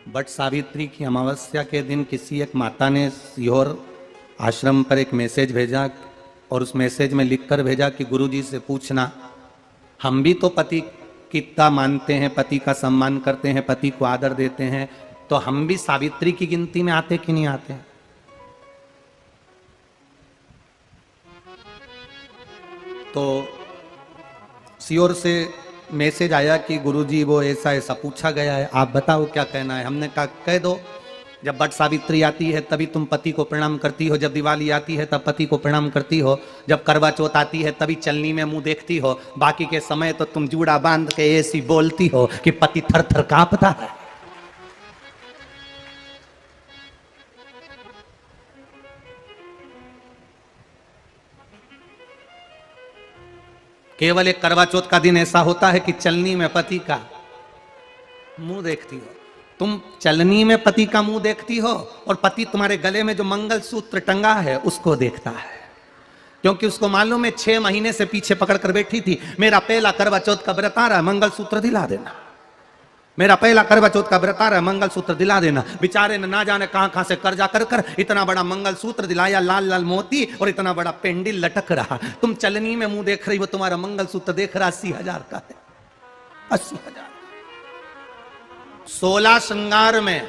But Savitri की अमावस्या के दिन किसी एक माता ने सीहोर आश्रम पर एक मैसेज भेजा और उस मैसेज में लिखकर भेजा कि गुरुजी से पूछना, हम भी तो पति कितना मानते हैं, पति का सम्मान करते हैं, पति को आदर देते हैं, तो हम भी सावित्री की गिनती में आते कि नहीं आते? तो सीहोर से मैसेज आया कि गुरुजी वो ऐसा ऐसा पूछा गया है, आप बताओ क्या कहना है। हमने कहा कह दो, जब बट सावित्री आती है तभी तुम पति को प्रणाम करती हो, जब दिवाली आती है तब पति को प्रणाम करती हो, जब करवा चौथ आती है तभी चलनी में मुंह देखती हो, बाकी के समय तो तुम जूड़ा बांध के ऐसी बोलती हो कि पति थर थर कांपता है। केवल एक करवा चौथ का दिन ऐसा होता है कि चलनी में पति का मुंह देखती हो। तुम चलनी में पति का मुंह देखती हो और पति तुम्हारे गले में जो मंगल सूत्र टंगा है उसको देखता है, क्योंकि उसको मालूम है 6 महीने से पीछे पकड़ कर बैठी थी, मेरा पहला करवा चौथ का व्रत आ रहा है, मंगल सूत्र दिला देना, मेरा पहला करवा चौथ का व्रत आ रहा है, मंगल सूत्र दिला देना। बेचारे ने ना जाने कहां कहां से कर्जा कर कर इतना बड़ा मंगल सूत्र दिलाया, लाल लाल मोती और इतना बड़ा पेंडिल लटक रहा। तुम चलनी में मुंह देख रही हो, तुम्हारा मंगल सूत्र देख रहा 80,000 का है, 80,000। 16 श्रृंगार में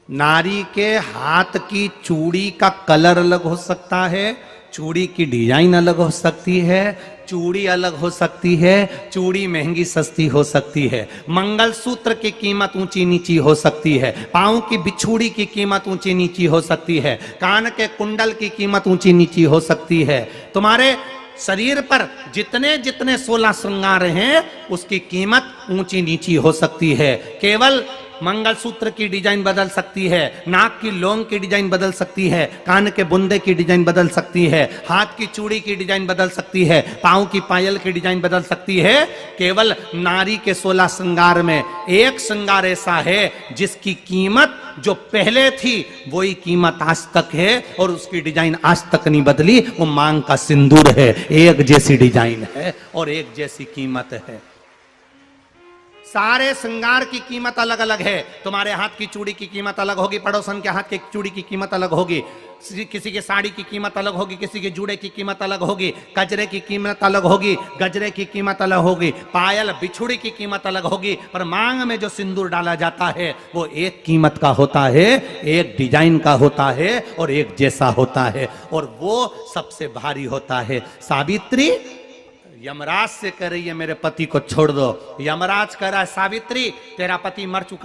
नारी के हाथ की चूड़ी का कलर अलग हो सकता है, चूड़ी की डिजाइन अलग हो सकती है, चूड़ी अलग हो सकती है, चूड़ी महंगी सस्ती हो सकती है, मंगलसूत्र की कीमत ऊंची नीची हो सकती है, पांव की बिछुड़ी की कीमत ऊंची नीची हो सकती है, कान के कुंडल की कीमत ऊंची नीची हो सकती है। तुम्हारे शरीर पर जितने जितने 16 श्रृंगार हैं उसकी कीमत ऊंची नीची हो सकती है। केवल मंगलसूत्र की डिजाइन बदल सकती है, नाक की लौंग की डिजाइन बदल सकती है, कान के बुंदे की डिजाइन बदल सकती है, हाथ की चूड़ी की डिजाइन बदल सकती है, पांव की पायल की डिजाइन बदल सकती है। केवल नारी के 16 श्रृंगार में एक श्रृंगार ऐसा है जिसकी कीमत जो पहले थी वही कीमत आज तक है और उसकी डिजाइन आज तक नहीं बदली। वो मांग का सिंदूर है, एक जैसी डिजाइन है और एक जैसी कीमत है। सारे श्रृंगार की कीमत अलग अलग है। तुम्हारे हाथ की चूड़ी की कीमत अलग होगी, पड़ोसन के हाथ की चूड़ी की कीमत अलग होगी, किसी के साड़ी की कीमत अलग होगी, किसी के जूड़े की कीमत अलग होगी, गजरे की कीमत अलग होगी, गजरे की कीमत अलग होगी, पायल बिछुड़ी की कीमत अलग होगी, पर मांग में जो सिंदूर डाला जाता है वो एक कीमत का होता है, एक डिजाइन का होता है और एक जैसा होता है और वो सबसे भारी होता है। सावित्री यमराज से कह रही है मेरे पति को छोड़ दो, यमराज कह रहा है सावित्री तेरा पति मर चुका